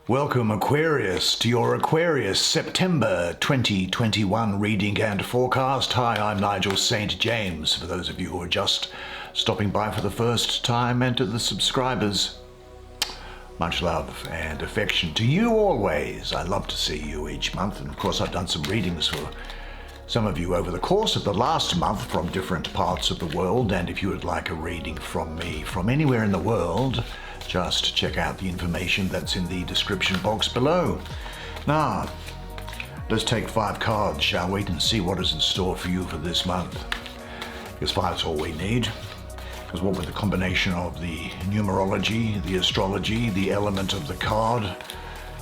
Welcome Aquarius to your Aquarius September 2021 reading and forecast. Hi, I'm Nigel Saint James. For those of you who are just stopping by for the first time, and to the subscribers, much love and affection to you always. I love to see you each month, and of course I've done some readings for some of you over the course of the last month from different parts of the world, and if you would like a reading from me from anywhere in the world, just check out the information that's in the description box below. Now, let's take 5 cards, shall we, and see what is in store for you for this month. Because 5 is all we need. Because what with the combination of the numerology, the astrology, the element of the card,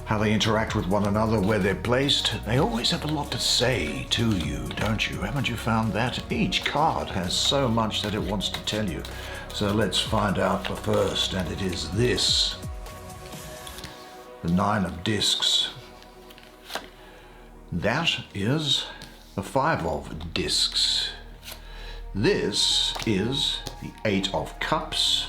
how they interact with one another, where they're placed, they always have a lot to say to you, don't you? Haven't you found that? Each card has so much that it wants to tell you. So let's find out the first, and it is this. The 9 of discs. That is the 5 of discs. This is the 8 of cups.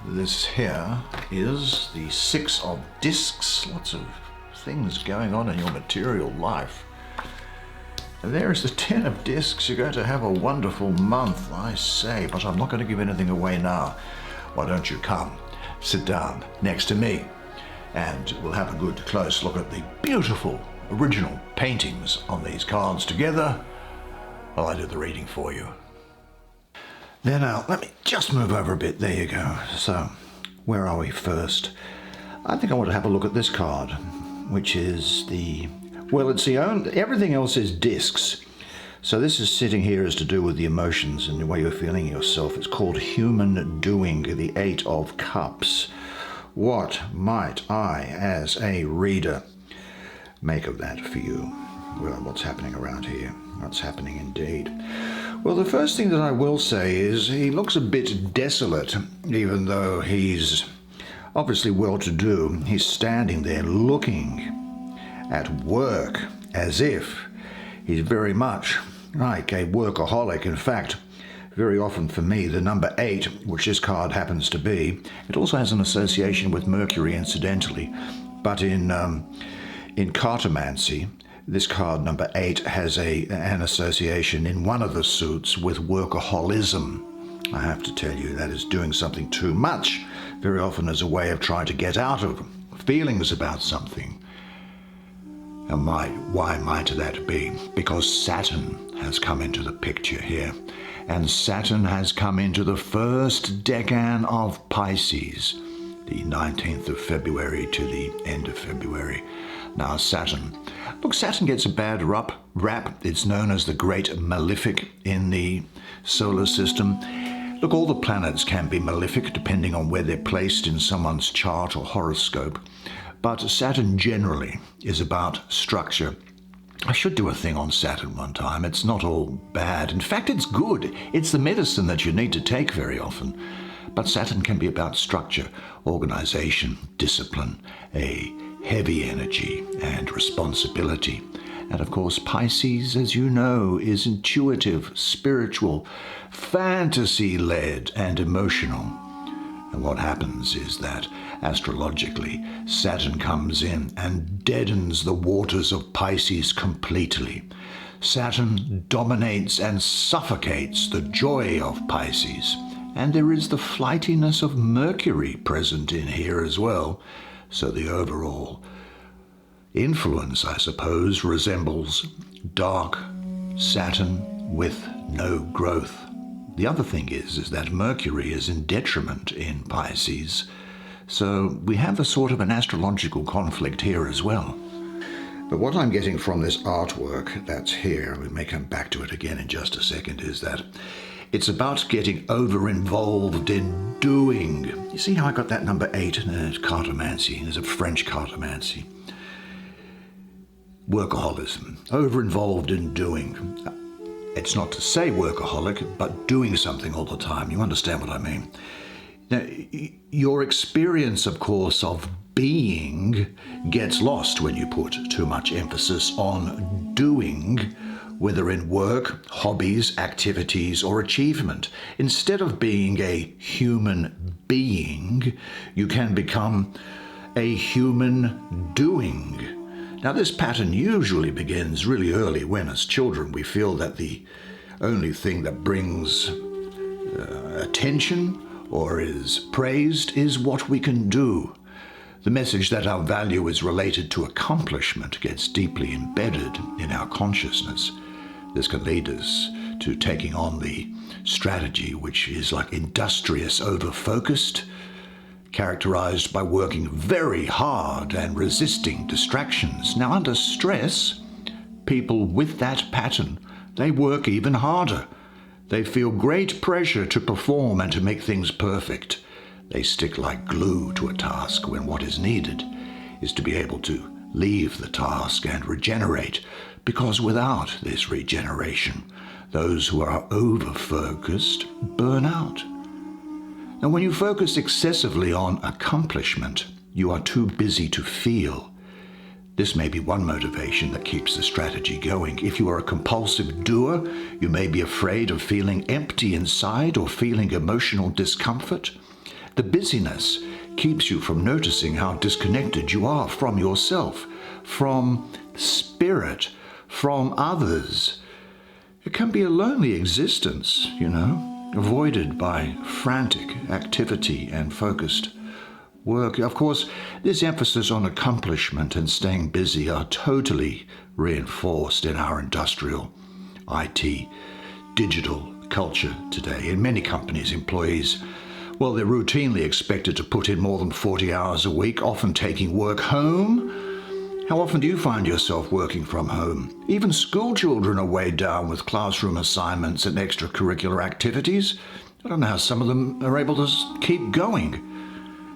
This here is the 6 of discs. Lots of things going on in your material life. And there is the 10 of discs. You're going to have a wonderful month, I say, but I'm not going to give anything away now. Why don't you come, sit down next to me, and we'll have a good close look at the beautiful original paintings on these cards together while I do the reading for you. There now, let me just move over a bit. There you go. So, where are we first? I think I want to have a look at this card, which is the, well, it's the own, everything else is discs. So this is sitting here is to do with the emotions and the way you're feeling yourself. It's called Human Doing, the 8 of Cups. What might I, as a reader, make of that for you? Well, what's happening around here? What's happening indeed? Well, the first thing that I will say is he looks a bit desolate, even though he's obviously well-to-do. He's standing there looking at work as if he's very much like a workaholic. In fact, very often for me, the number 8, which this card happens to be, it also has an association with Mercury, incidentally. But in cartomancy, this card, number 8, has an association in one of the suits with workaholism. I have to tell you, that is doing something too much, very often as a way of trying to get out of feelings about something. And why might that be? Because Saturn has come into the picture here. And Saturn has come into the first decan of Pisces, the 19th of February to the end of February. Now Saturn gets a bad rap. It's known as the Great Malefic in the solar system. Look, all the planets can be malefic depending on where they're placed in someone's chart or horoscope. But Saturn generally is about structure. I should do a thing on Saturn one time. It's not all bad. In fact, it's good. It's the medicine that you need to take very often. But Saturn can be about structure, organization, discipline, a heavy energy and responsibility. And of course, Pisces, as you know, is intuitive, spiritual, fantasy-led, and emotional. And what happens is that, astrologically, Saturn comes in and deadens the waters of Pisces completely. Saturn dominates and suffocates the joy of Pisces. And there is the flightiness of Mercury present in here as well. So the overall influence, I suppose, resembles dark Saturn with no growth. The other thing is that Mercury is in detriment in Pisces. So we have a sort of an astrological conflict here as well. But what I'm getting from this artwork that's here, we may come back to it again in just a second, is that it's about getting over-involved in doing. You see how I got that number 8? It's cartomancy. There's a French cartomancy. Workaholism. Over-involved in doing. It's not to say workaholic, but doing something all the time. You understand what I mean? Now, your experience, of course, of being gets lost when you put too much emphasis on doing, whether in work, hobbies, activities, or achievement. Instead of being a human being, you can become a human doing. Now, this pattern usually begins really early when, as children, we feel that the only thing that brings attention or is praised is what we can do. The message that our value is related to accomplishment gets deeply embedded in our consciousness. This can lead us to taking on the strategy which is like industrious, over-focused, characterized by working very hard and resisting distractions. Now, under stress, people with that pattern, they work even harder. They feel great pressure to perform and to make things perfect. They stick like glue to a task when what is needed is to be able to leave the task and regenerate, because without this regeneration, those who are over-focused burn out. And when you focus excessively on accomplishment, you are too busy to feel. This may be one motivation that keeps the strategy going. If you are a compulsive doer, you may be afraid of feeling empty inside or feeling emotional discomfort. The busyness keeps you from noticing how disconnected you are from yourself, from spirit, from others. It can be a lonely existence, avoided by frantic activity and focused work. Of course, this emphasis on accomplishment and staying busy are totally reinforced in our industrial, IT, digital culture today. In many companies, employees, they're routinely expected to put in more than 40 hours a week, often taking work home. How often do you find yourself working from home? Even school children are weighed down with classroom assignments and extracurricular activities. I don't know how some of them are able to keep going.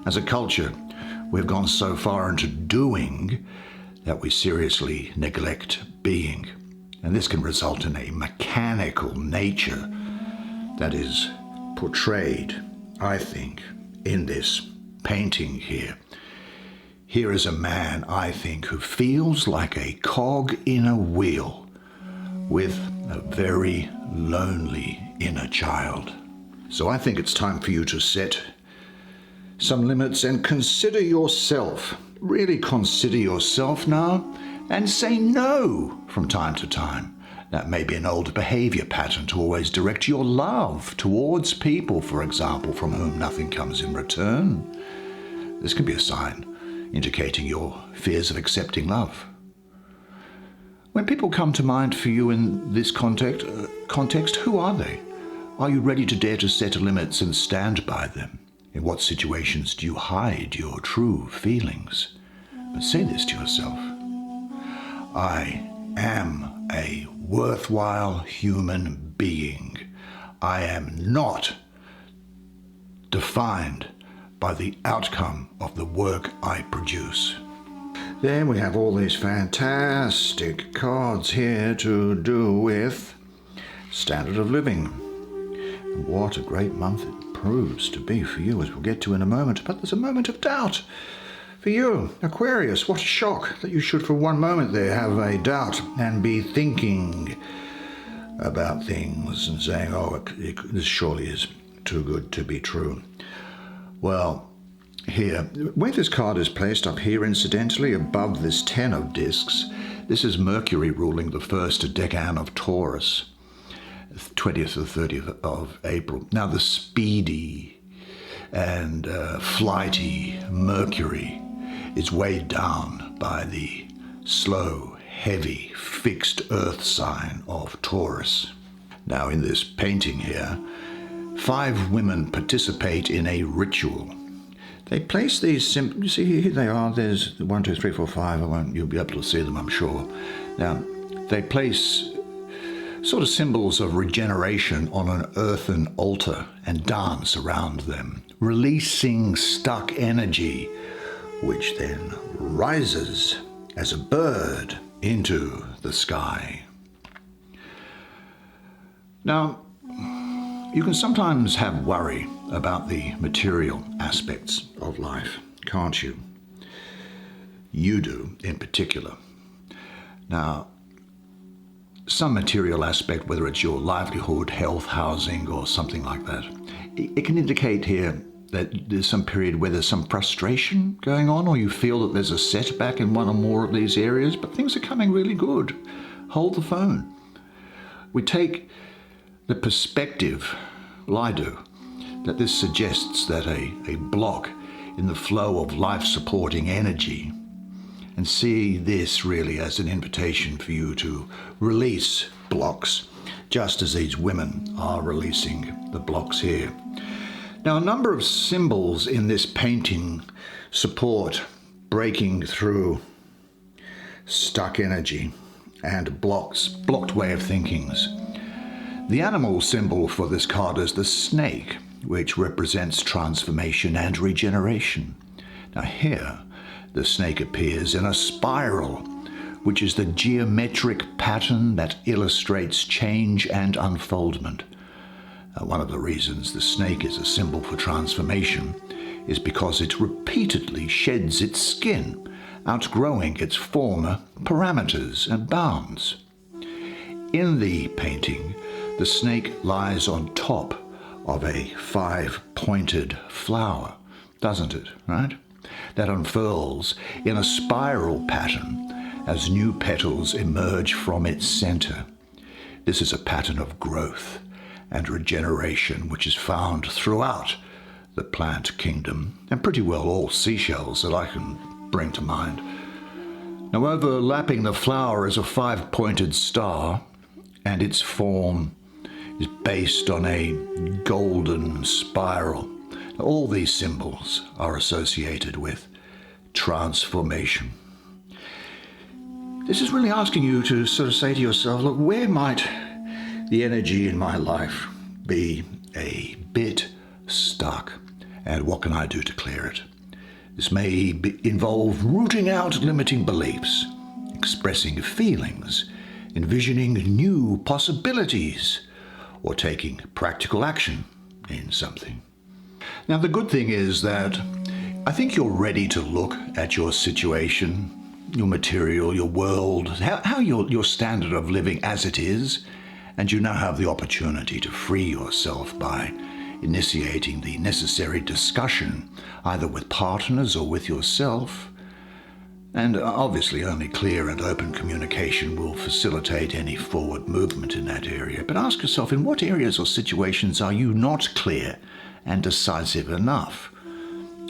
As a culture, we've gone so far into doing that we seriously neglect being. And this can result in a mechanical nature that is portrayed, I think, in this painting here. Here is a man, I think, who feels like a cog in a wheel with a very lonely inner child. So I think it's time for you to set some limits and consider yourself. Really consider yourself now and say no from time to time. That may be an old behavior pattern to always direct your love towards people, for example, from whom nothing comes in return. This can be a sign indicating your fears of accepting love. When people come to mind for you in this context, who are they? Are you ready to dare to set limits and stand by them? In what situations do you hide your true feelings? But say this to yourself: I am a worthwhile human being. I am not defined by the outcome of the work I produce. Then we have all these fantastic cards here to do with standard of living. And what a great month it proves to be for you, as we'll get to in a moment. But there's a moment of doubt for you, Aquarius. What a shock that you should for one moment there have a doubt and be thinking about things and saying, this surely is too good to be true. Well, here, where this card is placed up here, incidentally, above this 10 of discs, this is Mercury ruling the first decan of Taurus, 20th or 30th of April. Now, the speedy and flighty Mercury is weighed down by the slow, heavy, fixed earth sign of Taurus. Now, in this painting here, 5 women participate in a ritual. They place these you see, here they are. There's 1, 2, 3, 4, 5. You'll be able to see them, I'm sure. Now, they place sort of symbols of regeneration on an earthen altar and dance around them, releasing stuck energy, which then rises as a bird into the sky. Now, you can sometimes have worry about the material aspects of life, can't you? You do, in particular. Now, some material aspect, whether it's your livelihood, health, housing, or something like that, it can indicate here that there's some period where there's some frustration going on, or you feel that there's a setback in one or more of these areas, but things are coming really good. Hold the phone. We take the perspective, well, I do, that this suggests that a block in the flow of life-supporting energy, and see this really as an invitation for you to release blocks, just as these women are releasing the blocks here. Now, a number of symbols in this painting support breaking through stuck energy and blocked way of thinkings. The animal symbol for this card is the snake, which represents transformation and regeneration. Now here, the snake appears in a spiral, which is the geometric pattern that illustrates change and unfoldment. One of the reasons the snake is a symbol for transformation is because it repeatedly sheds its skin, outgrowing its former parameters and bounds. In the painting, the snake lies on top of a 5-pointed flower, doesn't it, right? That unfurls in a spiral pattern as new petals emerge from its center. This is a pattern of growth and regeneration which is found throughout the plant kingdom, and pretty well all seashells that I can bring to mind. Now, overlapping the flower is a 5-pointed star, and its form is based on a golden spiral. All these symbols are associated with transformation. This is really asking you to sort of say to yourself, look, where might the energy in my life be a bit stuck, and what can I do to clear it? This may involve rooting out limiting beliefs, expressing feelings, envisioning new possibilities, or taking practical action in something. Now, the good thing is that I think you're ready to look at your situation, your material, your world, how your standard of living as it is, and you now have the opportunity to free yourself by initiating the necessary discussion, either with partners or with yourself. And obviously only clear and open communication will facilitate any forward movement in that area. But ask yourself, in what areas or situations are you not clear and decisive enough?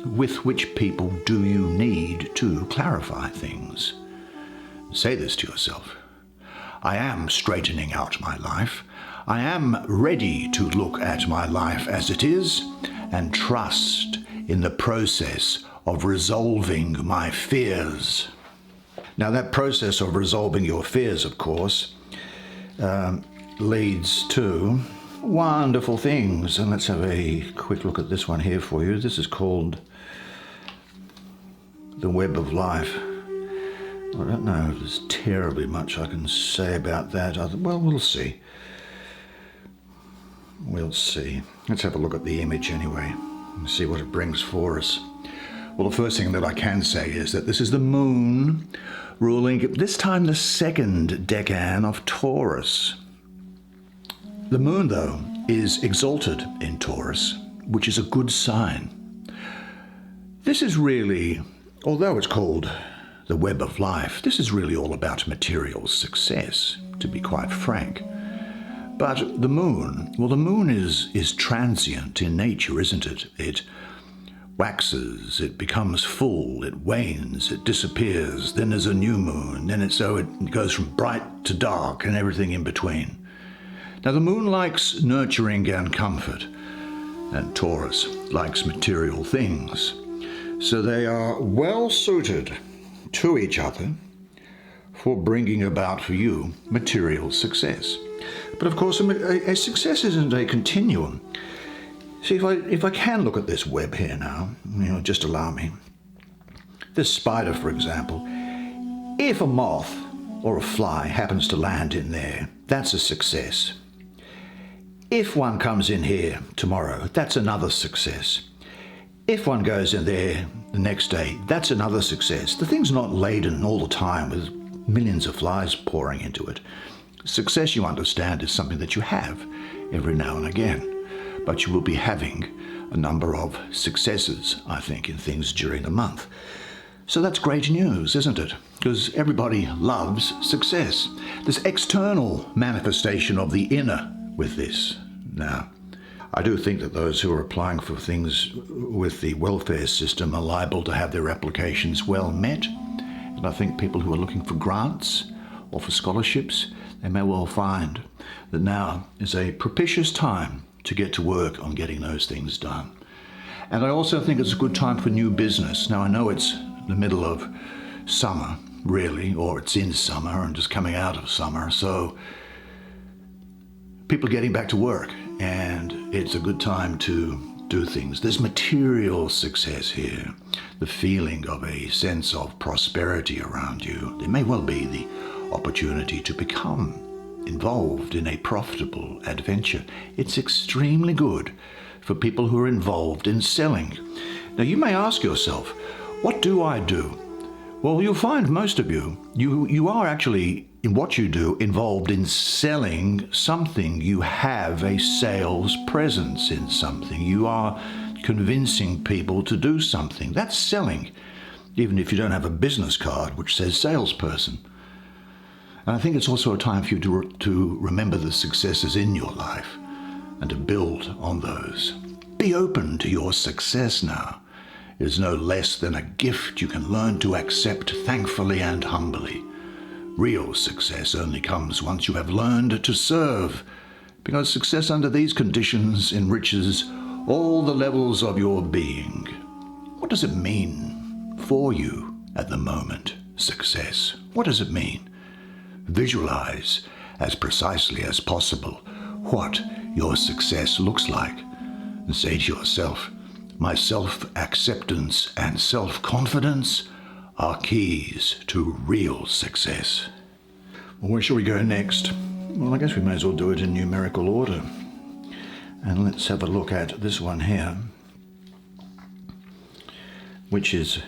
With which people do you need to clarify things? Say this to yourself. I am straightening out my life. I am ready to look at my life as it is and trust in the process of resolving my fears. Now, that process of resolving your fears, of course, leads to wonderful things. And let's have a quick look at this one here for you. This is called The Web of Life. I don't know if there's terribly much I can say about that. Well, we'll see. We'll see. Let's have a look at the image anyway and see what it brings for us. Well, the first thing that I can say is that this is the moon ruling, this time the second decan of Taurus. The moon, though, is exalted in Taurus, which is a good sign. This is really, although it's called the web of life, this is really all about material success, to be quite frank. But the moon, well, the moon is transient in nature, isn't it? It waxes, it becomes full, it wanes, it disappears, then there's a new moon, then it goes from bright to dark and everything in between. Now, the moon likes nurturing and comfort, and Taurus likes material things. So they are well suited to each other for bringing about for you material success. But of course, a success isn't a continuum. See, if I can look at this web here now, just allow me. This spider, for example, if a moth or a fly happens to land in there, that's a success. If one comes in here tomorrow, that's another success. If one goes in there the next day, that's another success. The thing's not laden all the time with millions of flies pouring into it. Success, you understand, is something that you have every now and again, but you will be having a number of successes, I think, in things during the month. So that's great news, isn't it? Because everybody loves success. This external manifestation of the inner with this. Now, I do think that those who are applying for things with the welfare system are liable to have their applications well met. And I think people who are looking for grants or for scholarships, they may well find that now is a propitious time to get to work on getting those things done. And I also think it's a good time for new business. Now, I know it's the middle of summer, really, or it's in summer and just coming out of summer, so people are getting back to work, and it's a good time to do things. There's material success here, the feeling of a sense of prosperity around you. There may well be the opportunity to become involved in a profitable adventure. It's extremely good for people who are involved in selling. Now, you may ask yourself, what do I do? Well, you'll find most of you are actually, in what you do, involved in selling something. You have a sales presence in something. You are convincing people to do something. That's selling, even if you don't have a business card which says salesperson. And I think it's also a time for you to remember the successes in your life and to build on those. Be open to your success now. It is no less than a gift you can learn to accept thankfully and humbly. Real success only comes once you have learned to serve, because success under these conditions enriches all the levels of your being. What does it mean for you at the moment, success? What does it mean? Visualize as precisely as possible what your success looks like, and say to yourself, my self-acceptance and self-confidence are keys to real success. Well, where shall we go next? Well, I guess we may as well do it in numerical order. And let's have a look at this one here, which is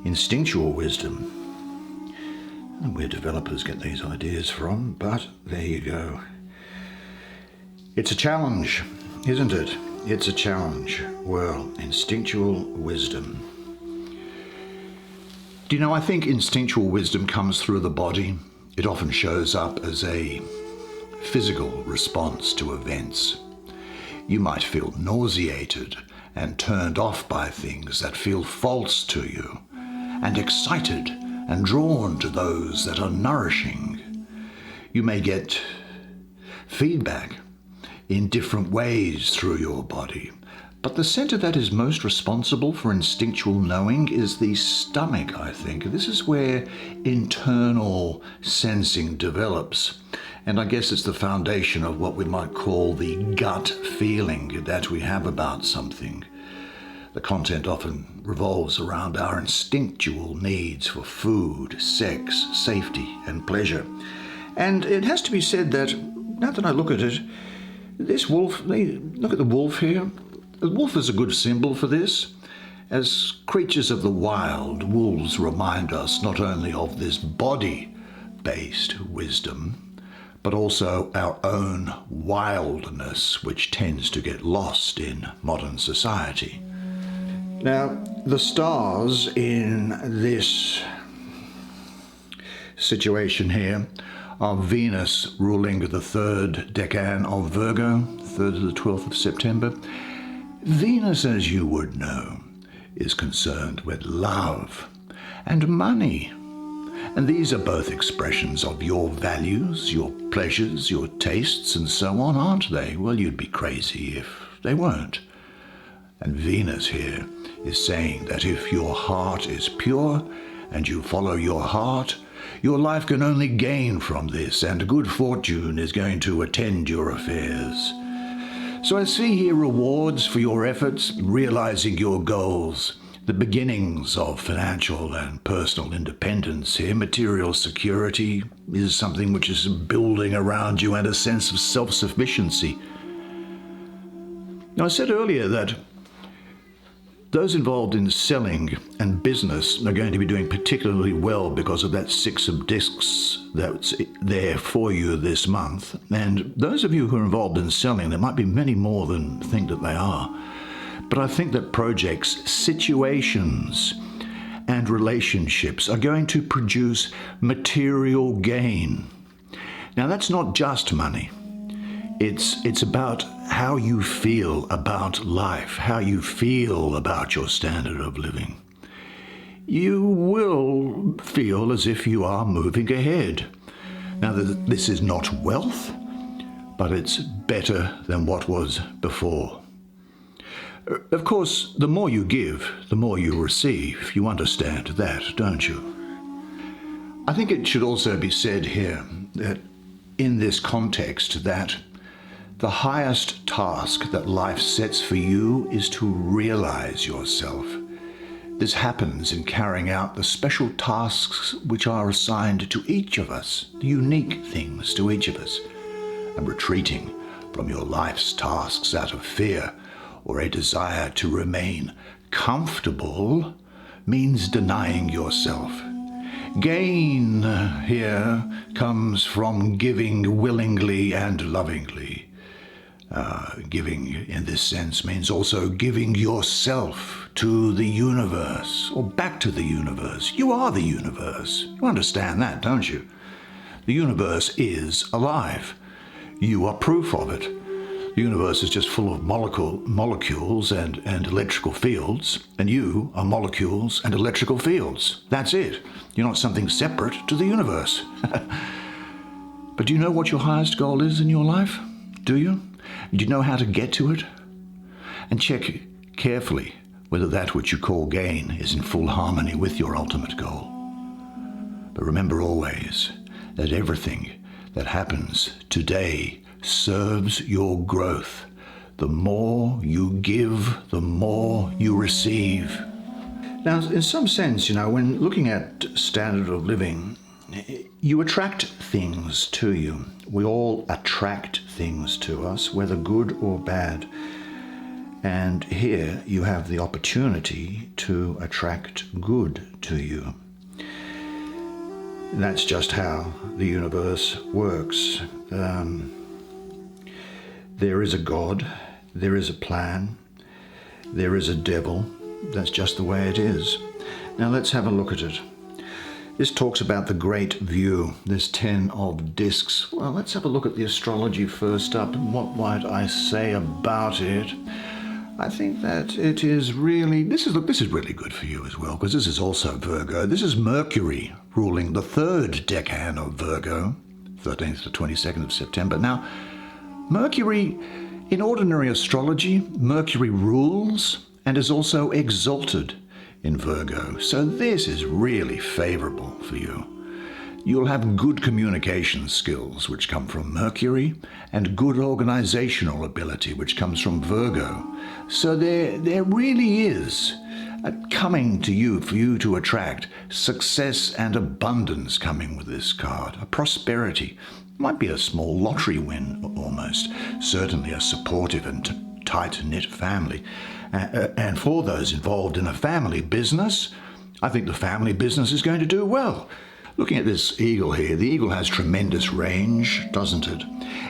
Instinctual Wisdom. I don't know where developers get these ideas from, but there you go. It's a challenge, isn't it? It's a challenge. Well, Instinctual Wisdom. Do you know, I think instinctual wisdom comes through the body. It often shows up as a physical response to events. You might feel nauseated and turned off by things that feel false to you, and excited and drawn to those that are nourishing. You may get feedback in different ways through your body. But the center that is most responsible for instinctual knowing is the stomach, I think. This is where internal sensing develops. And I guess it's the foundation of what we might call the gut feeling that we have about something. The content often revolves around our instinctual needs for food, sex, safety, and pleasure. And it has to be said that, now that I look at it, this wolf, look at the wolf here. The wolf is a good symbol for this. As creatures of the wild, wolves remind us not only of this body-based wisdom, but also our own wildness, which tends to get lost in modern society. Now, the stars in this situation here are Venus ruling the third decan of Virgo, 3rd to the 12th of September. Venus, as you would know, is concerned with love and money. And these are both expressions of your values, your pleasures, your tastes, and so on, aren't they? Well, you'd be crazy if they weren't. And Venus here is saying that if your heart is pure and you follow your heart, your life can only gain from this, and good fortune is going to attend your affairs. So I see here rewards for your efforts, realizing your goals, the beginnings of financial and personal independence here. Material security is something which is building around you, and a sense of self-sufficiency. Now, I said earlier that those involved in selling and business are going to be doing particularly well because of that 6 of discs that's there for you this month. And those of you who are involved in selling, there might be many more than think that they are. but I think that projects, situations, and relationships are going to produce material gain. Now, that's not just money. It's about how you feel about life, how you feel about your standard of living. You will feel as if you are moving ahead. Now, this is not wealth, but it's better than what was before. Of course, the more you give, the more you receive. You understand that, don't you? I think it should also be said here that in this context that the highest task that life sets for you is to realize yourself. This happens in carrying out the special tasks which are assigned to each of us, the unique things to each of us, and retreating from your life's tasks out of fear or a desire to remain comfortable means denying yourself. Gain here comes from giving willingly and lovingly. Giving in this sense means also giving yourself to the universe, or back to the universe. You are the universe. You understand that, don't you? The universe is alive. You are proof of it. The universe is just full of molecules and electrical fields, and you are molecules and electrical fields. That's it. You're not something separate to the universe. But do you know what your highest goal is in your life? Do you? Do you know how to get to it? And check carefully whether that which you call gain is in full harmony with your ultimate goal. But remember always that everything that happens today serves your growth. The more you give, the more you receive. Now, in some sense, when looking at standard of living, you attract things to you. We all attract things to us, whether good or bad. And here you have the opportunity to attract good to you. That's just how the universe works. There is a God, there is a plan, there is a devil. That's just the way it is. Now let's have a look at it. This talks about the great view, this 10 of discs. Well, let's have a look at the astrology first up, and what might I say about it? I think that it is really, this is really good for you as well, because this is also Virgo. This is Mercury ruling the third decan of Virgo, 13th to 22nd of September. Now, Mercury, in ordinary astrology, Mercury rules and is also exalted in Virgo. So this is really favorable for you. You'll have good communication skills, which come from Mercury, and good organizational ability, which comes from Virgo. So there really is a coming to you for you to attract success and abundance coming with this card, a prosperity. Might be a small lottery win almost, certainly a supportive and tight-knit family. And for those involved in a family business, I think the family business is going to do well. Looking at this eagle here, the eagle has tremendous range, doesn't it?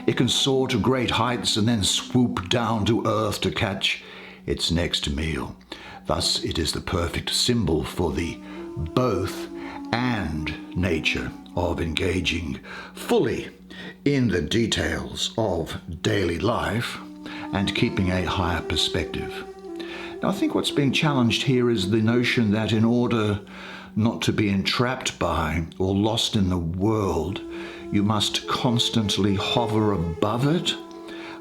It can soar to great heights and then swoop down to earth to catch its next meal. Thus, it is the perfect symbol for the both and nature of engaging fully in the details of daily life and keeping a higher perspective. Now, I think what's being challenged here is the notion that in order not to be entrapped by or lost in the world, you must constantly hover above it.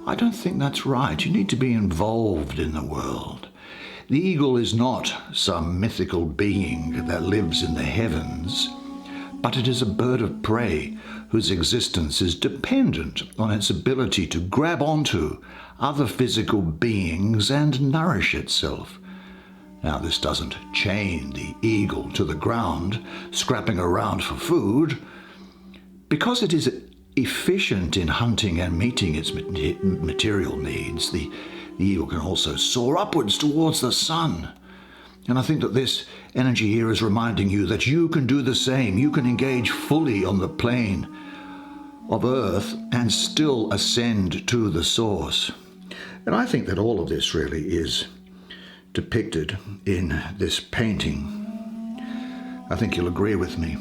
I don't think that's right. You need to be involved in the world. The eagle is not some mythical being that lives in the heavens, but it is a bird of prey whose existence is dependent on its ability to grab onto other physical beings and nourish itself. Now, this doesn't chain the eagle to the ground, scrapping around for food. Because it is efficient in hunting and meeting its material needs, the eagle can also soar upwards towards the sun. And I think that this energy here is reminding you that you can do the same. You can engage fully on the plane of Earth and still ascend to the source. And I think that all of this really is depicted in this painting. I think you'll agree with me.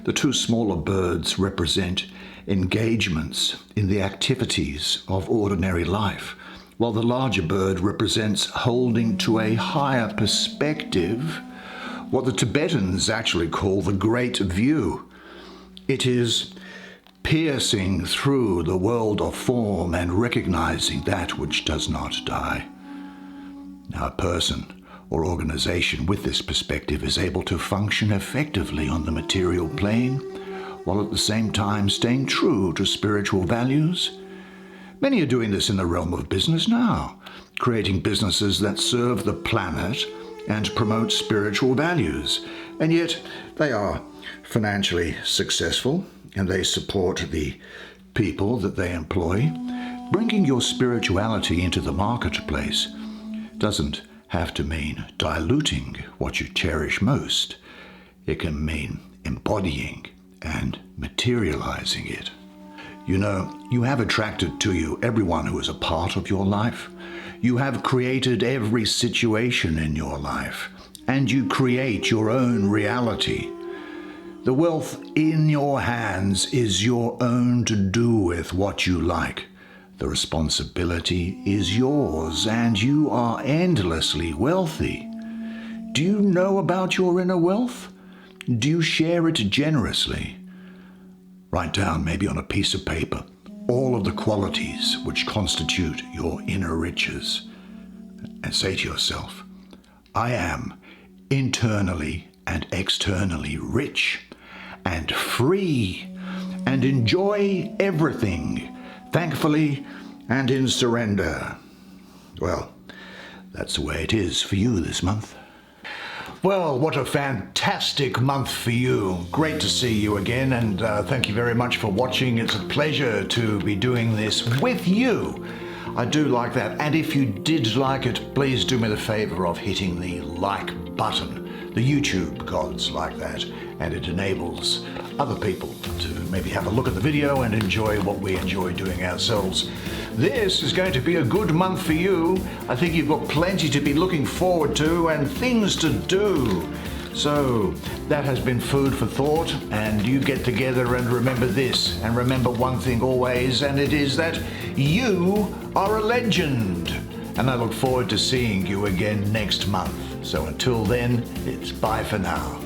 The two smaller birds represent engagements in the activities of ordinary life, while the larger bird represents holding to a higher perspective, what the Tibetans actually call the Great View. It is piercing through the world of form and recognizing that which does not die. Now, a person or organization with this perspective is able to function effectively on the material plane, while at the same time staying true to spiritual values. Many are doing this in the realm of business now, creating businesses that serve the planet and promote spiritual values, and yet they are financially successful and they support the people that they employ. Bringing your spirituality into the marketplace doesn't have to mean diluting what you cherish most. It can mean embodying and materializing it. You know, you have attracted to you everyone who is a part of your life. You have created every situation in your life, and you create your own reality. The wealth in your hands is your own to do with what you like. The responsibility is yours, and you are endlessly wealthy. Do you know about your inner wealth? Do you share it generously? Write down, maybe on a piece of paper, all of the qualities which constitute your inner riches, and say to yourself, I am internally and externally rich and free, and enjoy everything thankfully and in surrender. Well, that's the way it is for you this month. Well, what a fantastic month for you. Great to see you again, and thank you very much for watching. It's a pleasure to be doing this with you. I do like that. And if you did like it, please do me the favor of hitting the like button. The YouTube gods like that, and it enables other people to maybe have a look at the video and enjoy what we enjoy doing ourselves. This is going to be a good month for you. I think you've got plenty to be looking forward to and things to do. So that has been food for thought, and you get together and remember this, and remember one thing always, and it is that you are a legend. And I look forward to seeing you again next month. So until then, it's bye for now.